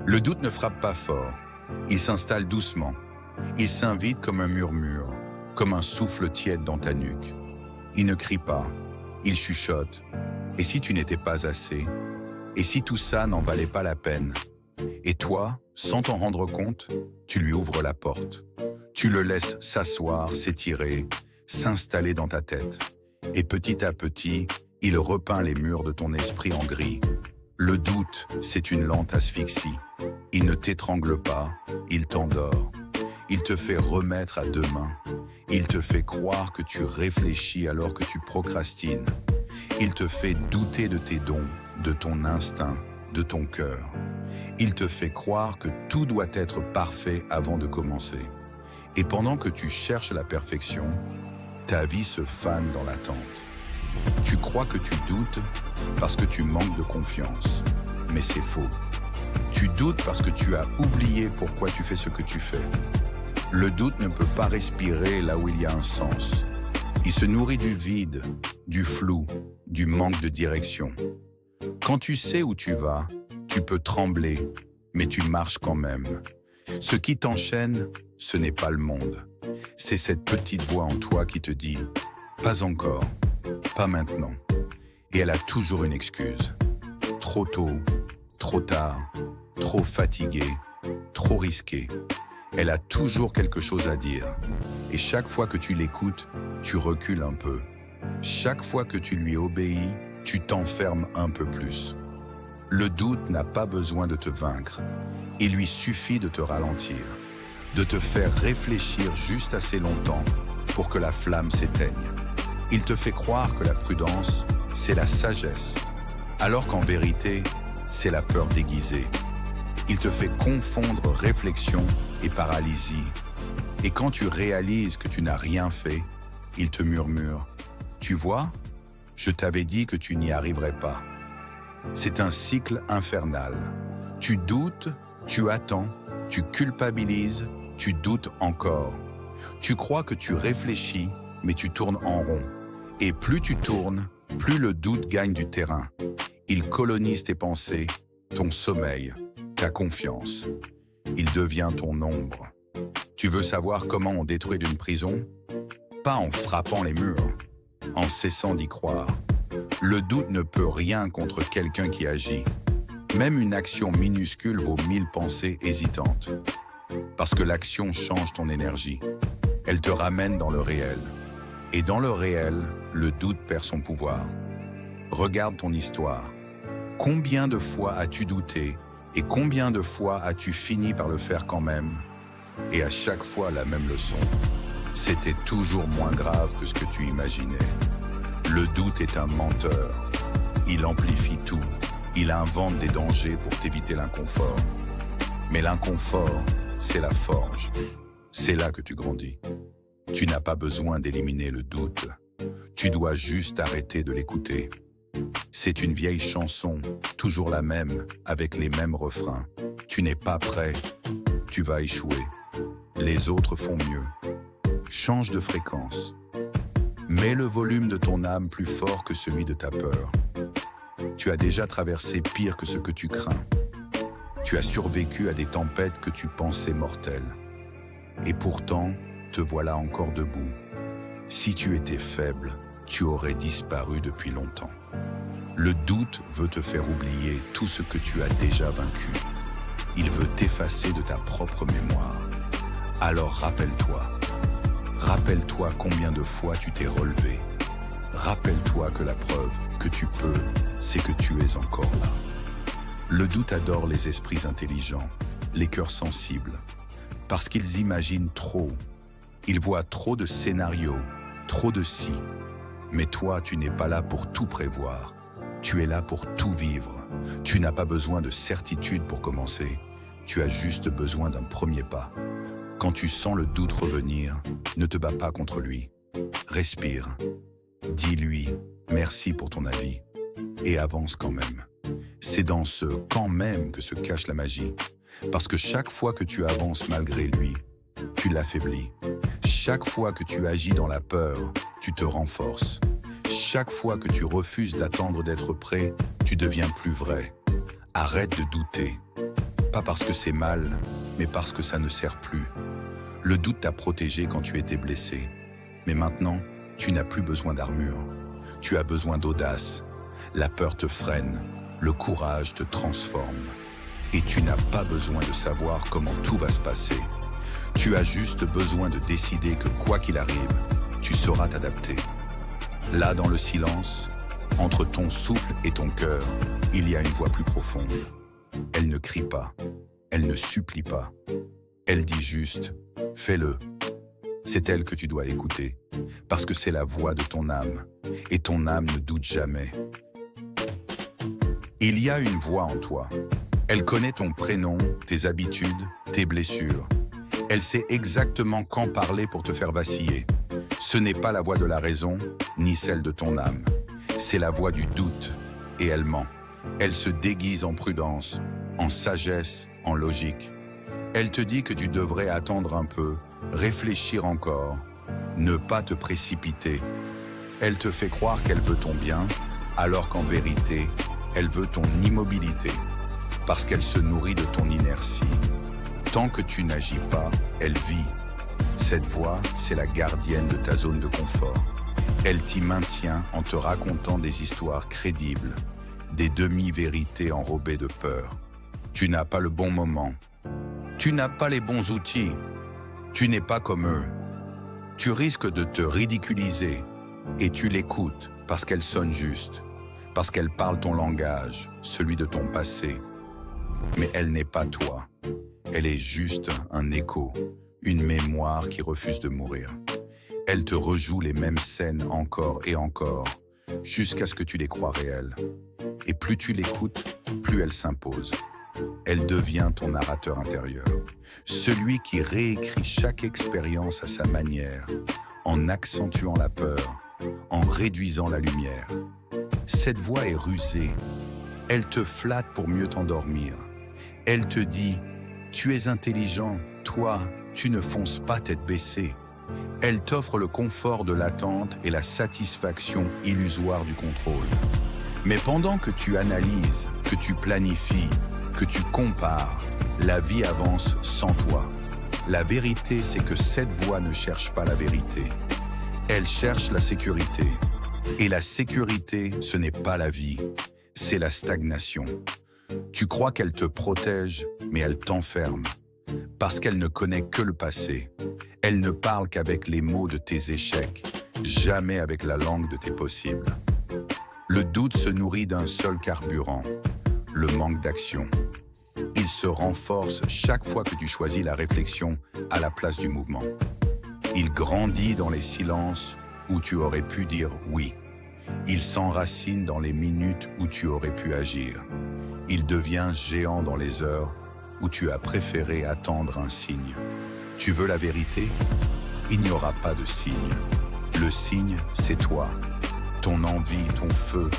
Le doute ne frappe pas fort. Il s'installe doucement. Il s'invite comme un murmure, comme un souffle tiède dans ta nuque. Il ne crie pas. Il chuchote. Et si tu n'étais pas assez? Et si tout ça n'en valait pas la peine? Et toi, sans t'en rendre compte, tu lui ouvres la porte. Tu le laisses s'asseoir, s'étirer, s'installer dans ta tête. Et petit à petit, il repeint les murs de ton esprit en gris. Le doute, c'est une lente asphyxie. Il ne t'étrangle pas, il t'endort. Il te fait remettre à demain. Il te fait croire que tu réfléchis alors que tu procrastines. Il te fait douter de tes dons, de ton instinct, de ton cœur. Il te fait croire que tout doit être parfait avant de commencer. Et pendant que tu cherches la perfection, ta vie se fane dans l'attente. Tu crois que tu doutes parce que tu manques de confiance. Mais c'est faux. Tu doutes parce que tu as oublié pourquoi tu fais ce que tu fais. Le doute ne peut pas respirer là où il y a un sens. Il se nourrit du vide, du flou, du manque de direction. Quand tu sais où tu vas, tu peux trembler, mais tu marches quand même. Ce qui t'enchaîne, ce n'est pas le monde. C'est cette petite voix en toi qui te dit « Pas encore, pas maintenant ». Et elle a toujours une excuse. Trop tôt, trop tard, trop fatigué, trop risqué. Elle a toujours quelque chose à dire. Et chaque fois que tu l'écoutes, tu recules un peu. Chaque fois que tu lui obéis, tu t'enfermes un peu plus. Le doute n'a pas besoin de te vaincre. Il lui suffit de te ralentir, de te faire réfléchir juste assez longtemps pour que la flamme s'éteigne. Il te fait croire que la prudence, c'est la sagesse, alors qu'en vérité, c'est la peur déguisée. Il te fait confondre réflexion et paralysie. Et quand tu réalises que tu n'as rien fait, il te murmure « Tu vois, je t'avais dit que tu n'y arriverais pas ». C'est un cycle infernal. Tu doutes, tu attends, tu culpabilises, tu doutes encore. Tu crois que tu réfléchis, mais tu tournes en rond. Et plus tu tournes, plus le doute gagne du terrain. Il colonise tes pensées, ton sommeil, ta confiance. Il devient ton ombre. Tu veux savoir comment on détruit une prison? Pas en frappant les murs, en cessant d'y croire. Le doute ne peut rien contre quelqu'un qui agit. Même une action minuscule vaut 1000 pensées hésitantes. Parce que l'action change ton énergie. Elle te ramène dans le réel. Et dans le réel, le doute perd son pouvoir. Regarde ton histoire. Combien de fois as-tu douté et combien de fois as-tu fini par le faire quand même? Et à chaque fois la même leçon. C'était toujours moins grave que ce que tu imaginais. Le doute est un menteur. Il amplifie tout. Il invente des dangers pour t'éviter l'inconfort. Mais l'inconfort, c'est la forge. C'est là que tu grandis. Tu n'as pas besoin d'éliminer le doute. Tu dois juste arrêter de l'écouter. C'est une vieille chanson, toujours la même, avec les mêmes refrains. Tu n'es pas prêt, tu vas échouer. Les autres font mieux. Change de fréquence. Mets le volume de ton âme plus fort que celui de ta peur. Tu as déjà traversé pire que ce que tu crains. Tu as survécu à des tempêtes que tu pensais mortelles. Et pourtant, te voilà encore debout. Si tu étais faible, tu aurais disparu depuis longtemps. Le doute veut te faire oublier tout ce que tu as déjà vaincu. Il veut t'effacer de ta propre mémoire. Alors rappelle-toi. Rappelle-toi combien de fois tu t'es relevé. Rappelle-toi que la preuve que tu peux, c'est que tu es encore là. Le doute adore les esprits intelligents, les cœurs sensibles, parce qu'ils imaginent trop. Ils voient trop de scénarios, trop de si. Mais toi, tu n'es pas là pour tout prévoir. Tu es là pour tout vivre. Tu n'as pas besoin de certitude pour commencer. Tu as juste besoin d'un premier pas. Quand tu sens le doute revenir, ne te bats pas contre lui. Respire. Dis-lui merci pour ton avis et avance quand même. C'est dans ce « quand même » que se cache la magie. Parce que chaque fois que tu avances malgré lui, tu l'affaiblis. Chaque fois que tu agis dans la peur, tu te renforces. Chaque fois que tu refuses d'attendre d'être prêt, tu deviens plus vrai. Arrête de douter. pas parce que c'est mal, mais parce que ça ne sert plus. Le doute t'a protégé quand tu étais blessé. Mais maintenant, tu n'as plus besoin d'armure. Tu as besoin d'audace. La peur te freine, le courage te transforme. Et tu n'as pas besoin de savoir comment tout va se passer. Tu as juste besoin de décider que quoi qu'il arrive, tu sauras t'adapter. Là, dans le silence, entre ton souffle et ton cœur, il y a une voix plus profonde. Elle ne crie pas, elle ne supplie pas. Elle dit juste « fais-le ». C'est elle que tu dois écouter, parce que c'est la voix de ton âme, et ton âme ne doute jamais. Il y a une voix en toi. Elle connaît ton prénom, tes habitudes, tes blessures. Elle sait exactement quand parler pour te faire vaciller. Ce n'est pas la voix de la raison, ni celle de ton âme. C'est la voix du doute, et elle ment. Elle se déguise en prudence, en sagesse, en logique. Elle te dit que tu devrais attendre un peu, réfléchir encore, ne pas te précipiter. Elle te fait croire qu'elle veut ton bien, alors qu'en vérité, elle veut ton immobilité, parce qu'elle se nourrit de ton inertie. Tant que tu n'agis pas, elle vit. Cette voix, c'est la gardienne de ta zone de confort. Elle t'y maintient en te racontant des histoires crédibles, des demi-vérités enrobées de peur. Tu n'as pas le bon moment. Tu n'as pas les bons outils. Tu n'es pas comme eux. Tu risques de te ridiculiser et tu l'écoutes parce qu'elle sonne juste, parce qu'elle parle ton langage, celui de ton passé. Mais elle n'est pas toi. Elle est juste un écho, une mémoire qui refuse de mourir. Elle te rejoue les mêmes scènes encore et encore, jusqu'à ce que tu les crois réelles. Et plus tu l'écoutes, plus elle s'impose. Elle devient ton narrateur intérieur, celui qui réécrit chaque expérience à sa manière, en accentuant la peur, en réduisant la lumière. Cette voix est rusée. Elle te flatte pour mieux t'endormir. Elle te dit « Tu es intelligent, toi, tu ne fonces pas tête baissée ». Elle t'offre le confort de l'attente et la satisfaction illusoire du contrôle. Mais pendant que tu analyses, que tu planifies, que tu compares, la vie avance sans toi. La vérité, c'est que cette voix ne cherche pas la vérité. Elle cherche la sécurité. Et la sécurité, ce n'est pas la vie, c'est la stagnation. Tu crois qu'elle te protège, mais elle t'enferme. Parce qu'elle ne connaît que le passé. Elle ne parle qu'avec les mots de tes échecs, jamais avec la langue de tes possibles. Le doute se nourrit d'un seul carburant, le manque d'action. Il se renforce chaque fois que tu choisis la réflexion à la place du mouvement. Il grandit dans les silences où tu aurais pu dire oui. Il s'enracine dans les minutes où tu aurais pu agir. Il devient géant dans les heures où tu as préféré attendre un signe. Tu veux la vérité? Il n'y aura pas de signe. Le signe, c'est toi. Ton envie, ton feu,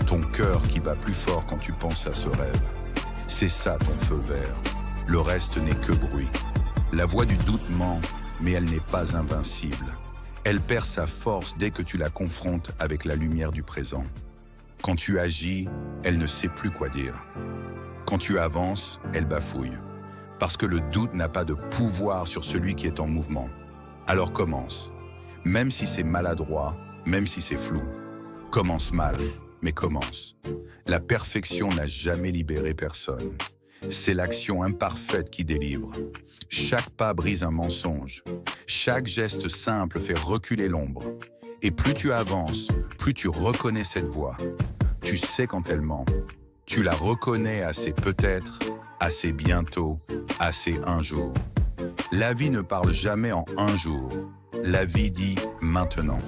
ton cœur qui bat plus fort quand tu penses à ce rêve. C'est ça ton feu vert. Le reste n'est que bruit. La voix du doute ment, mais elle n'est pas invincible. Elle perd sa force dès que tu la confrontes avec la lumière du présent. Quand tu agis, elle ne sait plus quoi dire. Quand tu avances, elle bafouille. Parce que le doute n'a pas de pouvoir sur celui qui est en mouvement. Alors commence. Même si c'est maladroit, même si c'est flou. Commence mal, mais commence. La perfection n'a jamais libéré personne. C'est l'action imparfaite qui délivre. Chaque pas brise un mensonge. Chaque geste simple fait reculer l'ombre. Et plus tu avances, plus tu reconnais cette voix. Tu sais quand elle ment. Tu la reconnais assez peut-être, assez bientôt, assez un jour. La vie ne parle jamais en un jour. La vie dit maintenant.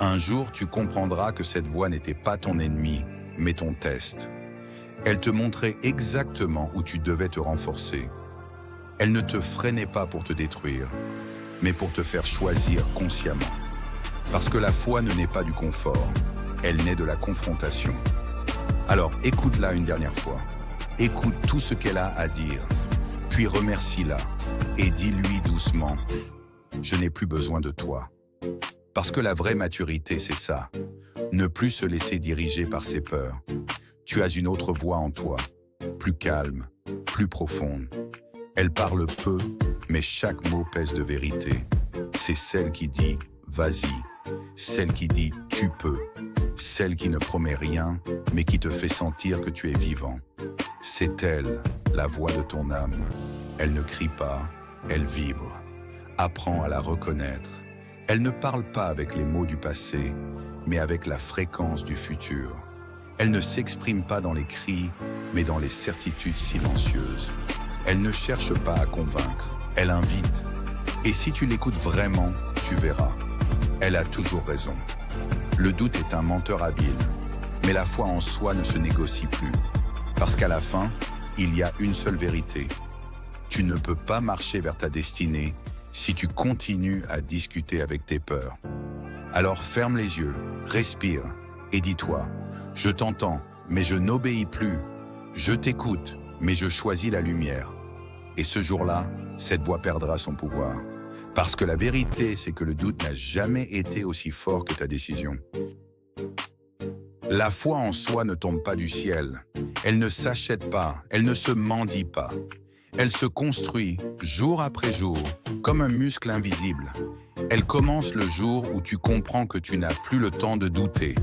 Un jour, tu comprendras que cette voix n'était pas ton ennemi, mais ton test. Elle te montrait exactement où tu devais te renforcer. Elle ne te freinait pas pour te détruire, mais pour te faire choisir consciemment. Parce que la foi ne naît pas du confort, elle naît de la confrontation. Alors écoute-la une dernière fois. Écoute tout ce qu'elle a à dire, puis remercie-la et dis-lui doucement « Je n'ai plus besoin de toi ». Parce que la vraie maturité, c'est ça. Ne plus se laisser diriger par ses peurs. Tu as une autre voix en toi, plus calme, plus profonde. Elle parle peu, mais chaque mot pèse de vérité. C'est celle qui dit « vas-y », celle qui dit « tu peux », celle qui ne promet rien, mais qui te fait sentir que tu es vivant. C'est elle, la voix de ton âme. Elle ne crie pas, elle vibre. Apprends à la reconnaître. Elle ne parle pas avec les mots du passé, mais avec la fréquence du futur. Elle ne s'exprime pas dans les cris, mais dans les certitudes silencieuses. Elle ne cherche pas à convaincre, elle invite. Et si tu l'écoutes vraiment, tu verras. Elle a toujours raison. Le doute est un menteur habile, mais la foi en soi ne se négocie plus. Parce qu'à la fin, il y a une seule vérité. Tu ne peux pas marcher vers ta destinée si tu continues à discuter avec tes peurs. Alors ferme les yeux, respire et dis-toi, je t'entends, mais je n'obéis plus. Je t'écoute, mais je choisis la lumière. Et ce jour-là, cette voix perdra son pouvoir. Parce que la vérité, c'est que le doute n'a jamais été aussi fort que ta décision. La foi en soi ne tombe pas du ciel. Elle ne s'achète pas, elle ne se mendie pas. Elle se construit jour après jour, comme un muscle invisible. Elle commence le jour où tu comprends que tu n'as plus le temps de douter,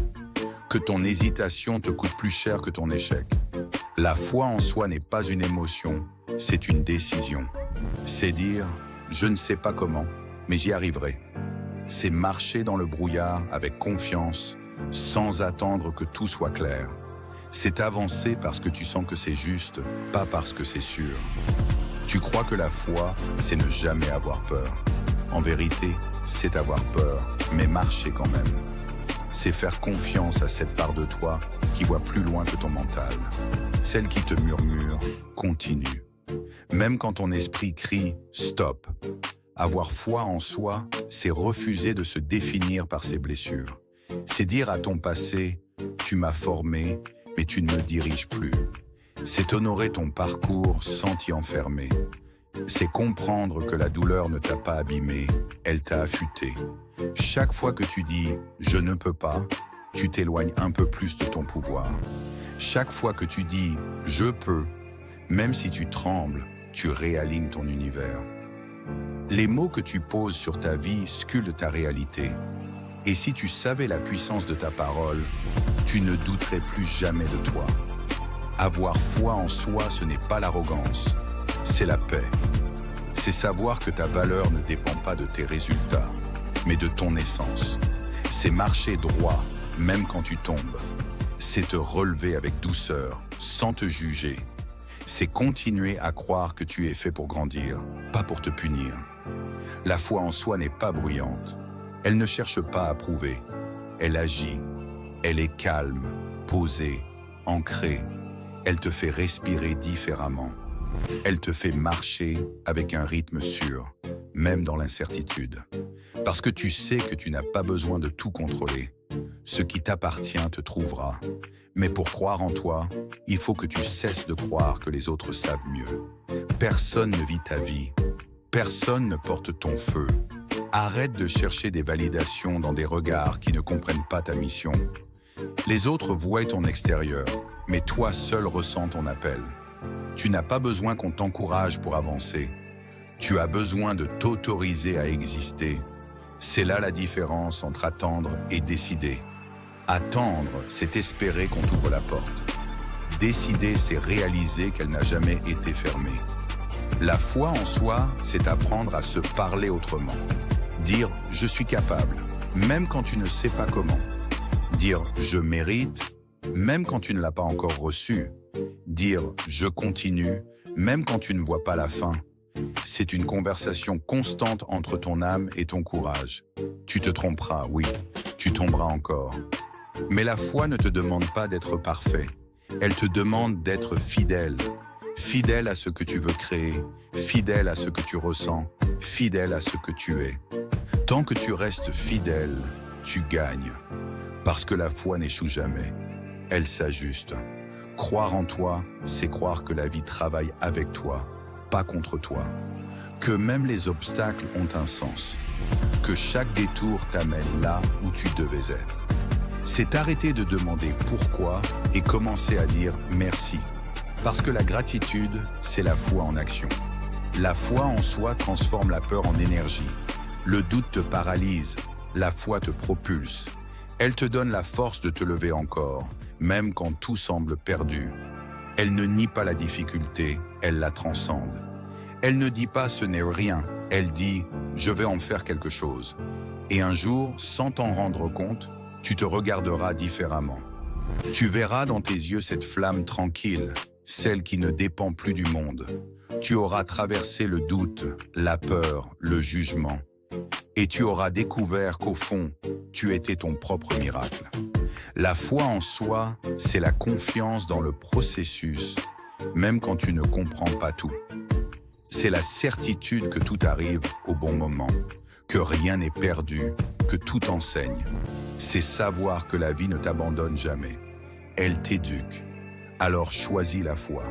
que ton hésitation te coûte plus cher que ton échec. La foi en soi n'est pas une émotion, c'est une décision. C'est dire « je ne sais pas comment, mais j'y arriverai ». C'est marcher dans le brouillard avec confiance, sans attendre que tout soit clair. C'est avancer parce que tu sens que c'est juste, pas parce que c'est sûr. Tu crois que la foi, c'est ne jamais avoir peur. En vérité, c'est avoir peur, mais marcher quand même. C'est faire confiance à cette part de toi qui voit plus loin que ton mental. Celle qui te murmure, continue. Même quand ton esprit crie « stop ». Avoir foi en soi, c'est refuser de se définir par ses blessures. C'est dire à ton passé « tu m'as formé, mais tu ne me diriges plus ». C'est honorer ton parcours sans t'y enfermer. C'est comprendre que la douleur ne t'a pas abîmé, elle t'a affûté. Chaque fois que tu dis « je ne peux pas », tu t'éloignes un peu plus de ton pouvoir. Chaque fois que tu dis « je peux », même si tu trembles, tu réalignes ton univers. Les mots que tu poses sur ta vie sculptent ta réalité. Et si tu savais la puissance de ta parole, tu ne douterais plus jamais de toi. Avoir foi en soi, ce n'est pas l'arrogance, c'est la paix. C'est savoir que ta valeur ne dépend pas de tes résultats, mais de ton essence. C'est marcher droit, même quand tu tombes. C'est te relever avec douceur, sans te juger. C'est continuer à croire que tu es fait pour grandir, pas pour te punir. La foi en soi n'est pas bruyante. Elle ne cherche pas à prouver. Elle agit. Elle est calme, posée, ancrée. Elle te fait respirer différemment. Elle te fait marcher avec un rythme sûr, même dans l'incertitude. Parce que tu sais que tu n'as pas besoin de tout contrôler. Ce qui t'appartient te trouvera. Mais pour croire en toi, il faut que tu cesses de croire que les autres savent mieux. Personne ne vit ta vie. Personne ne porte ton feu. Arrête de chercher des validations dans des regards qui ne comprennent pas ta mission. Les autres voient ton extérieur, mais toi seul ressens ton appel. Tu n'as pas besoin qu'on t'encourage pour avancer. Tu as besoin de t'autoriser à exister. C'est là la différence entre attendre et décider. Attendre, c'est espérer qu'on t'ouvre la porte. Décider, c'est réaliser qu'elle n'a jamais été fermée. La foi en soi, c'est apprendre à se parler autrement. Dire « je suis capable », même quand tu ne sais pas comment. Dire « je mérite », même quand tu ne l'as pas encore reçu. Dire « je continue », même quand tu ne vois pas la fin. C'est une conversation constante entre ton âme et ton courage. Tu te tromperas, oui, tu tomberas encore. Mais la foi ne te demande pas d'être parfait. Elle te demande d'être fidèle. Fidèle à ce que tu veux créer, fidèle à ce que tu ressens, fidèle à ce que tu es. Tant que tu restes fidèle, tu gagnes. Parce que la foi n'échoue jamais. Elle s'ajuste. Croire en toi, c'est croire que la vie travaille avec toi, pas contre toi. Que même les obstacles ont un sens. Que chaque détour t'amène là où tu devais être. C'est arrêter de demander pourquoi et commencer à dire merci. Parce que la gratitude, c'est la foi en action. La foi en soi transforme la peur en énergie. Le doute te paralyse, la foi te propulse. Elle te donne la force de te lever encore, même quand tout semble perdu. Elle ne nie pas la difficulté, elle la transcende. Elle ne dit pas « ce n'est rien », elle dit « je vais en faire quelque chose ». Et un jour, sans t'en rendre compte, tu te regarderas différemment. Tu verras dans tes yeux cette flamme tranquille, celle qui ne dépend plus du monde. Tu auras traversé le doute, la peur, le jugement. Et tu auras découvert qu'au fond, tu étais ton propre miracle. La foi en soi, c'est la confiance dans le processus, même quand tu ne comprends pas tout. C'est la certitude que tout arrive au bon moment, que rien n'est perdu, que tout enseigne. C'est savoir que la vie ne t'abandonne jamais. Elle t'éduque. Alors choisis la foi.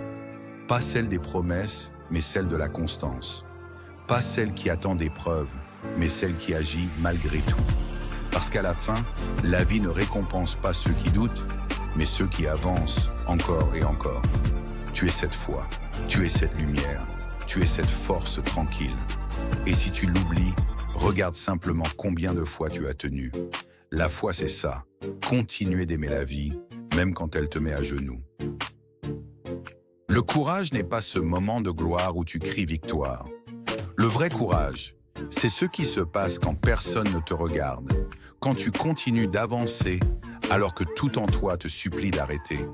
Pas celle des promesses, mais celle de la constance. Pas celle qui attend des preuves, mais celle qui agit malgré tout. Parce qu'à la fin, la vie ne récompense pas ceux qui doutent, mais ceux qui avancent encore et encore. Tu es cette foi, tu es cette lumière, tu es cette force tranquille. Et si tu l'oublies, regarde simplement combien de fois tu as tenu. La foi, c'est ça, continuer d'aimer la vie, même quand elle te met à genoux. Le courage n'est pas ce moment de gloire où tu cries victoire. Le vrai courage, c'est ce qui se passe quand personne ne te regarde, quand tu continues d'avancer alors que tout en toi te supplie d'arrêter.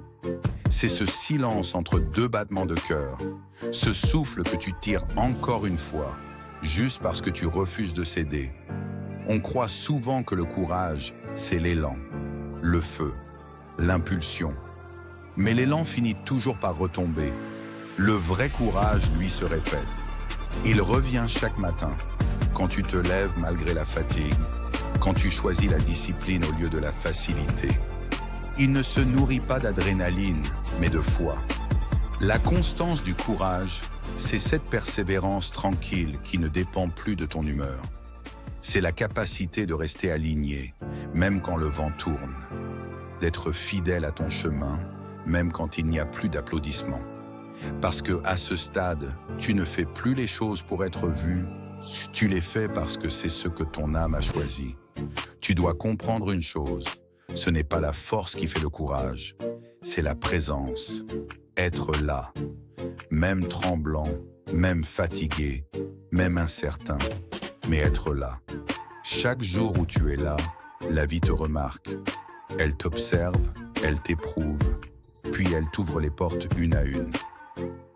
C'est ce silence entre deux battements de cœur, ce souffle que tu tires encore une fois, juste parce que tu refuses de céder. On croit souvent que le courage, c'est l'élan, le feu, l'impulsion. Mais l'élan finit toujours par retomber. Le vrai courage, lui, se répète. Il revient chaque matin, quand tu te lèves malgré la fatigue, quand tu choisis la discipline au lieu de la facilité. Il ne se nourrit pas d'adrénaline, mais de foi. La constance du courage, c'est cette persévérance tranquille qui ne dépend plus de ton humeur. C'est la capacité de rester aligné, même quand le vent tourne. D'être fidèle à ton chemin, même quand il n'y a plus d'applaudissements. Parce que à ce stade, tu ne fais plus les choses pour être vu, tu les fais parce que c'est ce que ton âme a choisi. Tu dois comprendre une chose, ce n'est pas la force qui fait le courage, c'est la présence, être là, même tremblant, même fatigué, même incertain, mais être là. Chaque jour où tu es là, la vie te remarque. Elle t'observe, elle t'éprouve, puis elle t'ouvre les portes une à une.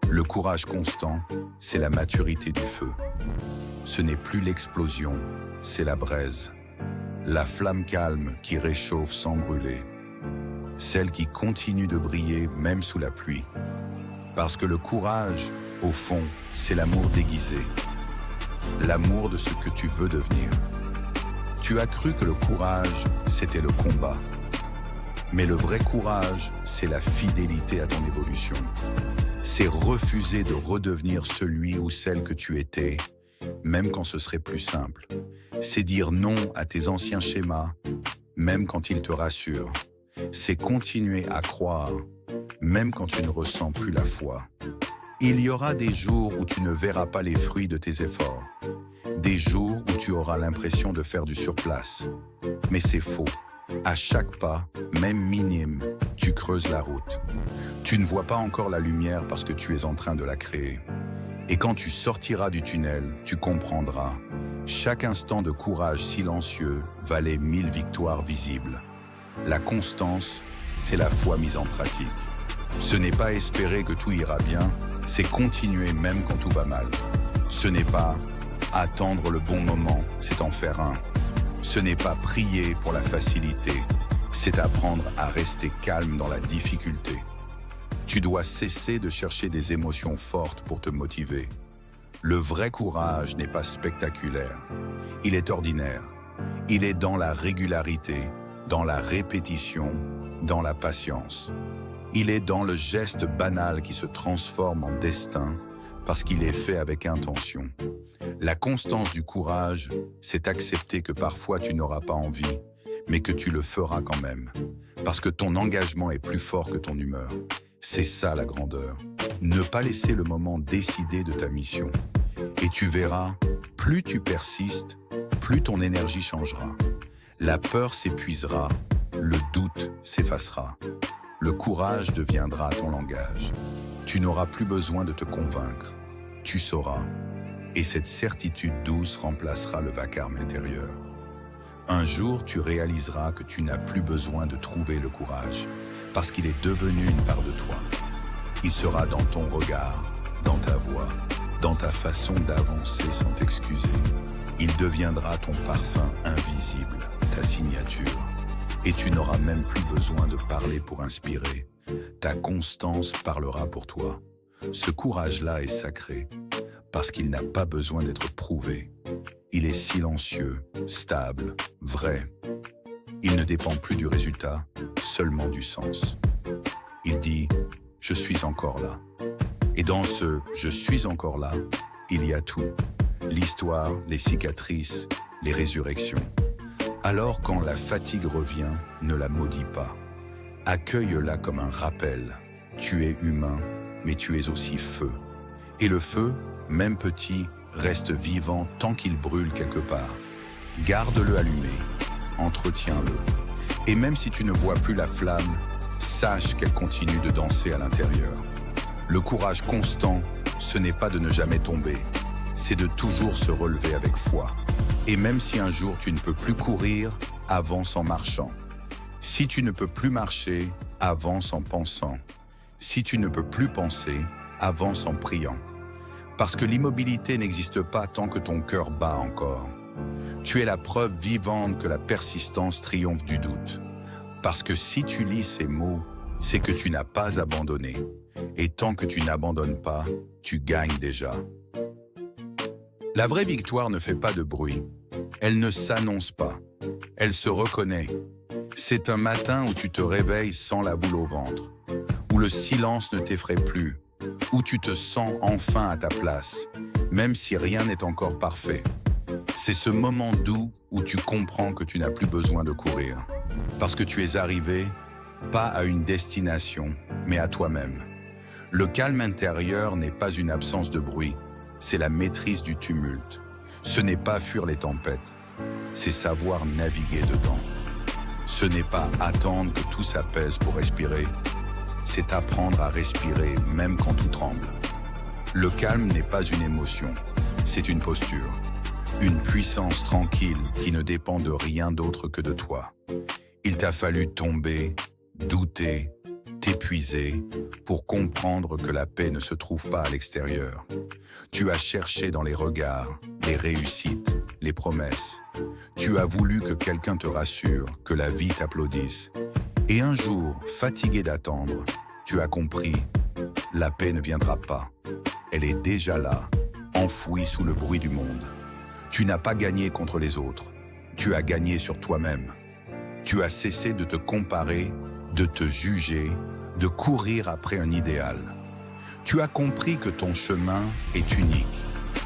Le courage constant, c'est la maturité du feu. Ce n'est plus l'explosion, c'est la braise. La flamme calme qui réchauffe sans brûler. Celle qui continue de briller même sous la pluie. Parce que le courage, au fond, c'est l'amour déguisé. L'amour de ce que tu veux devenir. Tu as cru que le courage, c'était le combat. Mais le vrai courage, c'est la fidélité à ton évolution. C'est refuser de redevenir celui ou celle que tu étais, même quand ce serait plus simple. C'est dire non à tes anciens schémas, même quand ils te rassurent. C'est continuer à croire, même quand tu ne ressens plus la foi. Il y aura des jours où tu ne verras pas les fruits de tes efforts. Des jours où tu auras l'impression de faire du surplace. Mais c'est faux. À chaque pas, même minime, tu creuses la route. Tu ne vois pas encore la lumière parce que tu es en train de la créer. Et quand tu sortiras du tunnel, tu comprendras. Chaque instant de courage silencieux valait 1000 victoires visibles. La constance, c'est la foi mise en pratique. Ce n'est pas espérer que tout ira bien, c'est continuer même quand tout va mal. Ce n'est pas attendre le bon moment, c'est en faire un. Ce n'est pas prier pour la facilité, c'est apprendre à rester calme dans la difficulté. Tu dois cesser de chercher des émotions fortes pour te motiver. Le vrai courage n'est pas spectaculaire, il est ordinaire. Il est dans la régularité, dans la répétition, dans la patience. Il est dans le geste banal qui se transforme en destin parce qu'il est fait avec intention. La constance du courage, c'est accepter que parfois tu n'auras pas envie, mais que tu le feras quand même, parce que ton engagement est plus fort que ton humeur. C'est ça la grandeur. Ne pas laisser le moment décider de ta mission. Et tu verras, plus tu persistes, plus ton énergie changera. La peur s'épuisera, le doute s'effacera. Le courage deviendra ton langage. Tu n'auras plus besoin de te convaincre. Tu sauras. Et cette certitude douce remplacera le vacarme intérieur. Un jour, tu réaliseras que tu n'as plus besoin de trouver le courage, parce qu'il est devenu une part de toi. Il sera dans ton regard, dans ta voix, dans ta façon d'avancer sans t'excuser. Il deviendra ton parfum invisible, ta signature. Et tu n'auras même plus besoin de parler pour inspirer. Ta constance parlera pour toi. Ce courage-là est sacré, parce qu'il n'a pas besoin d'être prouvé. Il est silencieux, stable, vrai. Il ne dépend plus du résultat, seulement du sens. Il dit « Je suis encore là ». Et dans ce « Je suis encore là », il y a tout. L'histoire, les cicatrices, les résurrections. Alors quand la fatigue revient, ne la maudis pas. Accueille-la comme un rappel. Tu es humain, mais tu es aussi feu. Et le feu, même petit, reste vivant tant qu'il brûle quelque part. Garde-le allumé, entretiens-le. Et même si tu ne vois plus la flamme, sache qu'elle continue de danser à l'intérieur. Le courage constant, ce n'est pas de ne jamais tomber, c'est de toujours se relever avec foi. Et même si un jour tu ne peux plus courir, avance en marchant. Si tu ne peux plus marcher, avance en pensant. Si tu ne peux plus penser, avance en priant. Parce que l'immobilité n'existe pas tant que ton cœur bat encore. Tu es la preuve vivante que la persistance triomphe du doute. Parce que si tu lis ces mots, c'est que tu n'as pas abandonné. Et tant que tu n'abandonnes pas, tu gagnes déjà. La vraie victoire ne fait pas de bruit. Elle ne s'annonce pas. Elle se reconnaît. C'est un matin où tu te réveilles sans la boule au ventre, où le silence ne t'effraie plus, où tu te sens enfin à ta place, même si rien n'est encore parfait. C'est ce moment doux où tu comprends que tu n'as plus besoin de courir, parce que tu es arrivé, pas à une destination, mais à toi-même. Le calme intérieur n'est pas une absence de bruit, c'est la maîtrise du tumulte. Ce n'est pas fuir les tempêtes, c'est savoir naviguer dedans. Ce n'est pas attendre que tout s'apaise pour respirer, c'est apprendre à respirer même quand tout tremble. Le calme n'est pas une émotion, c'est une posture. Une puissance tranquille qui ne dépend de rien d'autre que de toi. Il t'a fallu tomber, douter, t'épuiser pour comprendre que la paix ne se trouve pas à l'extérieur. Tu as cherché dans les regards, les réussites, les promesses. Tu as voulu que quelqu'un te rassure, que la vie t'applaudisse. Et un jour, fatigué d'attendre, tu as compris, la paix ne viendra pas. Elle est déjà là, enfouie sous le bruit du monde. Tu n'as pas gagné contre les autres, tu as gagné sur toi-même. Tu as cessé de te comparer, de te juger, de courir après un idéal. Tu as compris que ton chemin est unique,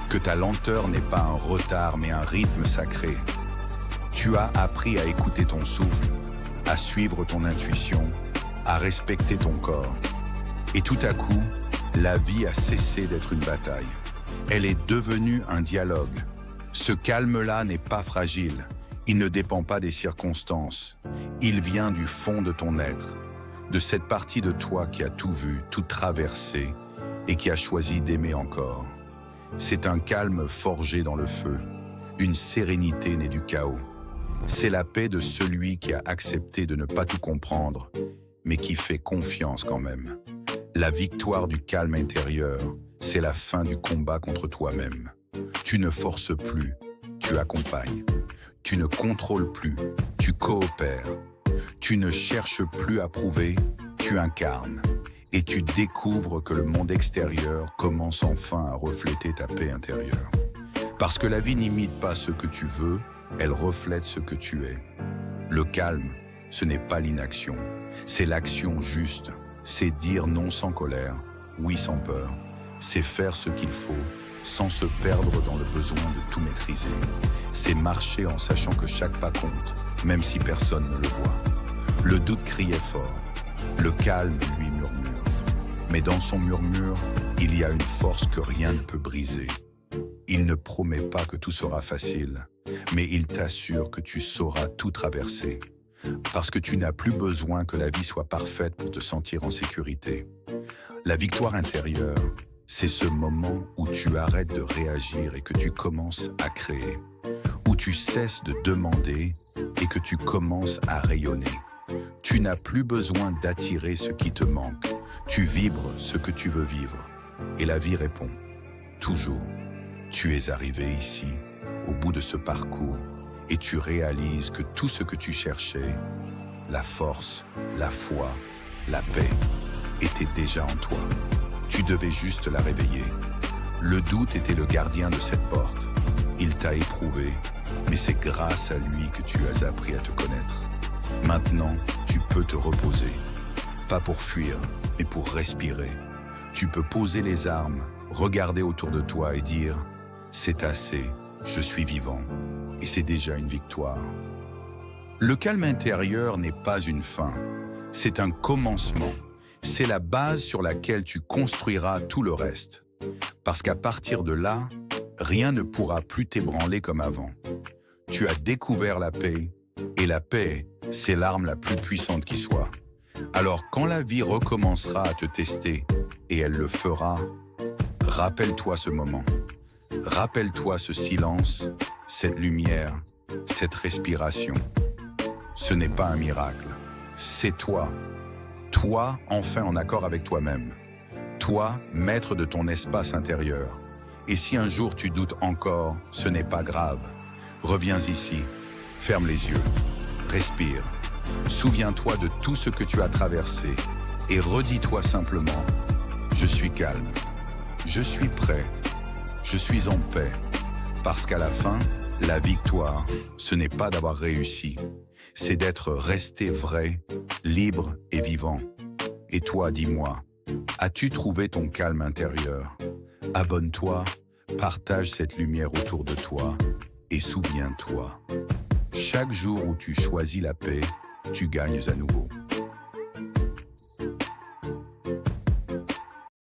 que ta lenteur n'est pas un retard mais un rythme sacré. Tu as appris à écouter ton souffle, à suivre ton intuition, à respecter ton corps. Et tout à coup, la vie a cessé d'être une bataille. Elle est devenue un dialogue. Ce calme-là n'est pas fragile, il ne dépend pas des circonstances. Il vient du fond de ton être, de cette partie de toi qui a tout vu, tout traversé et qui a choisi d'aimer encore. C'est un calme forgé dans le feu, une sérénité née du chaos. C'est la paix de celui qui a accepté de ne pas tout comprendre, mais qui fait confiance quand même. La victoire du calme intérieur, c'est la fin du combat contre toi-même. Tu ne forces plus, tu accompagnes. Tu ne contrôles plus, tu coopères. Tu ne cherches plus à prouver, tu incarnes. Et tu découvres que le monde extérieur commence enfin à refléter ta paix intérieure. Parce que la vie n'imite pas ce que tu veux, elle reflète ce que tu es. Le calme, ce n'est pas l'inaction, c'est l'action juste. C'est dire non sans colère, oui sans peur. C'est faire ce qu'il faut, sans se perdre dans le besoin de tout maîtriser. C'est marcher en sachant que chaque pas compte, même si personne ne le voit. Le doute criait fort, le calme lui murmure. Mais dans son murmure, il y a une force que rien ne peut briser. Il ne promet pas que tout sera facile, mais il t'assure que tu sauras tout traverser. Parce que tu n'as plus besoin que la vie soit parfaite pour te sentir en sécurité. La victoire intérieure, c'est ce moment où tu arrêtes de réagir et que tu commences à créer. Où tu cesses de demander et que tu commences à rayonner. Tu n'as plus besoin d'attirer ce qui te manque. Tu vibres ce que tu veux vivre. Et la vie répond, toujours. Tu es arrivé ici, au bout de ce parcours, et tu réalises que tout ce que tu cherchais, la force, la foi, la paix, était déjà en toi. Tu devais juste la réveiller. Le doute était le gardien de cette porte. Il t'a éprouvé, mais c'est grâce à lui que tu as appris à te connaître. Maintenant, tu peux te reposer. Pas pour fuir, mais pour respirer. Tu peux poser les armes, regarder autour de toi et dire « C'est assez, je suis vivant ». Et c'est déjà une victoire. Le calme intérieur n'est pas une fin, c'est un commencement. C'est la base sur laquelle tu construiras tout le reste. Parce qu'à partir de là, rien ne pourra plus t'ébranler comme avant. Tu as découvert la paix, et la paix, c'est l'arme la plus puissante qui soit. Alors quand la vie recommencera à te tester, et elle le fera, rappelle-toi ce moment. Rappelle-toi ce silence, cette lumière, cette respiration. Ce n'est pas un miracle, c'est toi. Toi, enfin en accord avec toi-même. Toi, maître de ton espace intérieur. Et si un jour tu doutes encore, ce n'est pas grave. Reviens ici, ferme les yeux, respire. Souviens-toi de tout ce que tu as traversé et redis-toi simplement « Je suis calme, je suis prêt, je suis en paix ». Parce qu'à la fin, la victoire, ce n'est pas d'avoir réussi, c'est d'être resté vrai, libre et vivant. Et toi, dis-moi, as-tu trouvé ton calme intérieur? Abonne-toi, partage cette lumière autour de toi et souviens-toi, chaque jour où tu choisis la paix, tu gagnes à nouveau.